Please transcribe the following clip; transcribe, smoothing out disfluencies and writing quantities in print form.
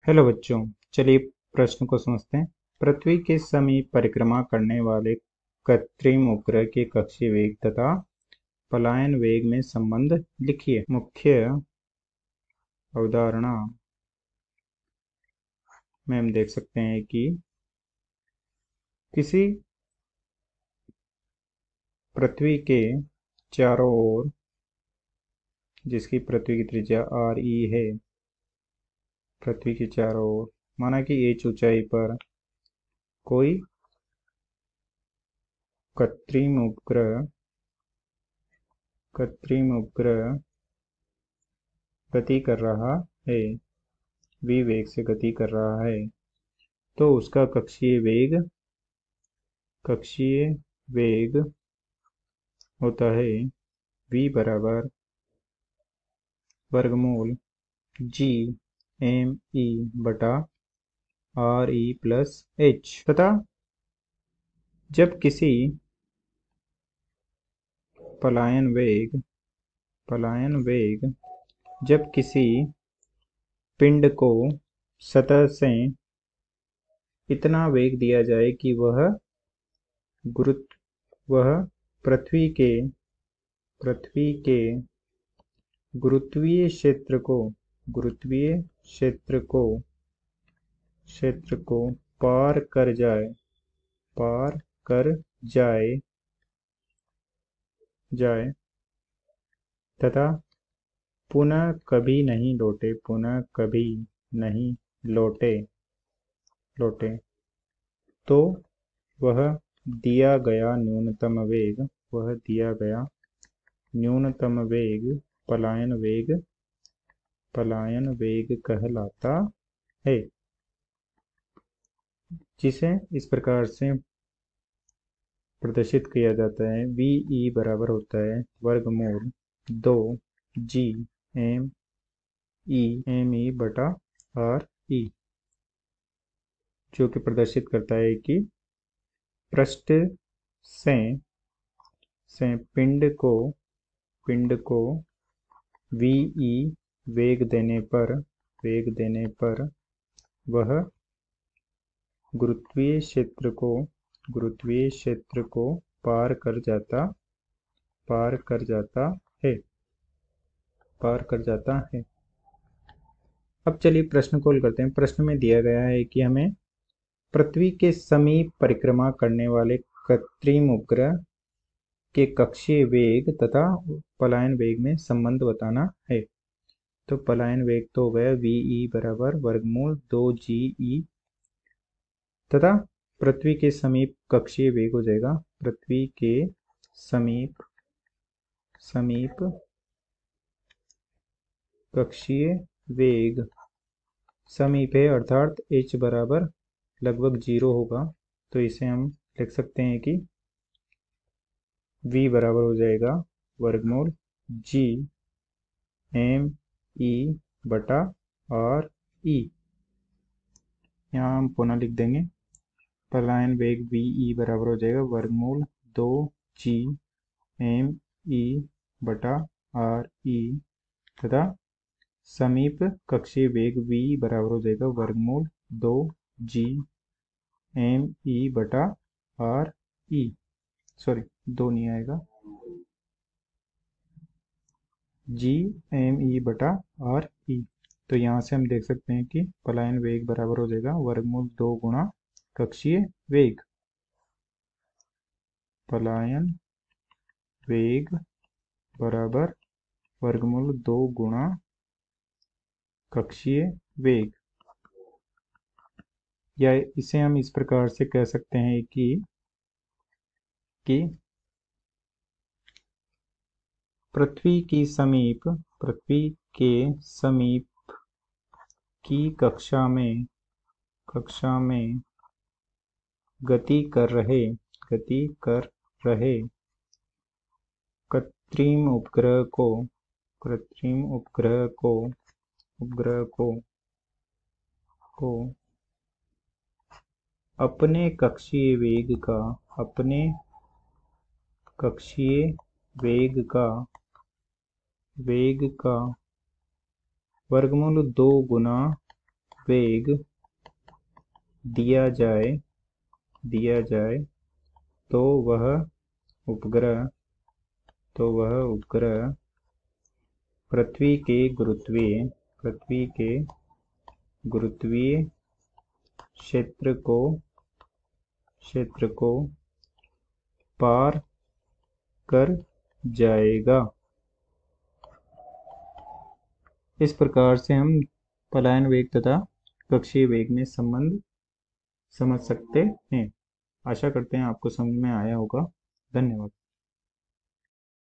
Hello बच्चों, चलिए प्रश्न को समझते हैं। पृथ्वी के समीप परिक्रमा करने वाले कृत्रिम उपग्रह के कक्षीय वेग तथा पलायन वेग में संबंध लिखिए। मुख्य अवधारणा में हम देख सकते हैं कि किसी पृथ्वी के चारों ओर, जिसकी पृथ्वी की त्रिज्या RE है, पृथ्वी के चारों ओर माना कि h ऊंचाई पर कोई कृत्रिम उपग्रह गति कर रहा है, v वेग से गति कर रहा है, तो उसका कक्षीय वेग होता है v बराबर वर्गमूल GmE बटा RE प्लस h तथा जब किसी पलायन वेग जब किसी पिंड को सतह से इतना वेग दिया जाए कि वह पृथ्वी के गुरुत्वीय क्षेत्र को पार कर जाए तथा पुनः कभी नहीं लौटे, तो वह दिया गया न्यूनतम वेग पलायन वेग कहलाता है, जिसे इस प्रकार से प्रदर्शित किया जाता है। VE बराबर होता है वर्गमूल 2 GmE बटा RE, जो कि प्रदर्शित करता है कि पृष्ठ से पिंड को VE वेग देने पर वह गुरुत्वीय क्षेत्र को पार कर जाता है। अब चलिए प्रश्न को हल करते हैं। प्रश्न में दिया गया है कि हमें पृथ्वी के समीप परिक्रमा करने वाले कृत्रिम उपग्रह के कक्षीय वेग तथा पलायन वेग में संबंध बताना है। तो पलायन वेग तो हो गया VE बराबर वर्गमूल 2 GE तथा पृथ्वी के समीप कक्षीय वेग हो जाएगा पृथ्वी के समीप कक्षीय वेग समीप है, अर्थात h बराबर लगभग 0 होगा, तो इसे हम लिख सकते हैं कि v बराबर हो जाएगा वर्गमूल GmE बटा RE। यहाँ हम पुनः लिख देंगे, पलायन वेग VE बराबर हो जाएगा वर्गमूल 2 GmE बटा RE तथा समीप कक्षीय वेग V बराबर हो जाएगा वर्गमूल 2 GmE बटा RE। सॉरी, 2 नहीं आएगा, GmE बटा RE। तो यहाँ से हम देख सकते हैं कि पलायन वेग बराबर हो जाएगा वर्गमूल 2 गुणा कक्षीय वेग। पलायन वेग बराबर वर्गमूल 2 गुणा कक्षीय वेग, या इसे हम इस प्रकार से कह सकते हैं कि पृथ्वी के समीप की कक्षा में गति कर रहे कृत्रिम उपग्रह को अपने कक्षीय वेग का वर्गमूल 2 गुना वेग दिया जाए तो वह उपग्रह पृथ्वी के गुरुत्वीय क्षेत्र को पार कर जाएगा। इस प्रकार से हम पलायन वेग तथा कक्षीय वेग में संबंध समझ सकते हैं। आशा करते हैं आपको समझ में आया होगा। धन्यवाद।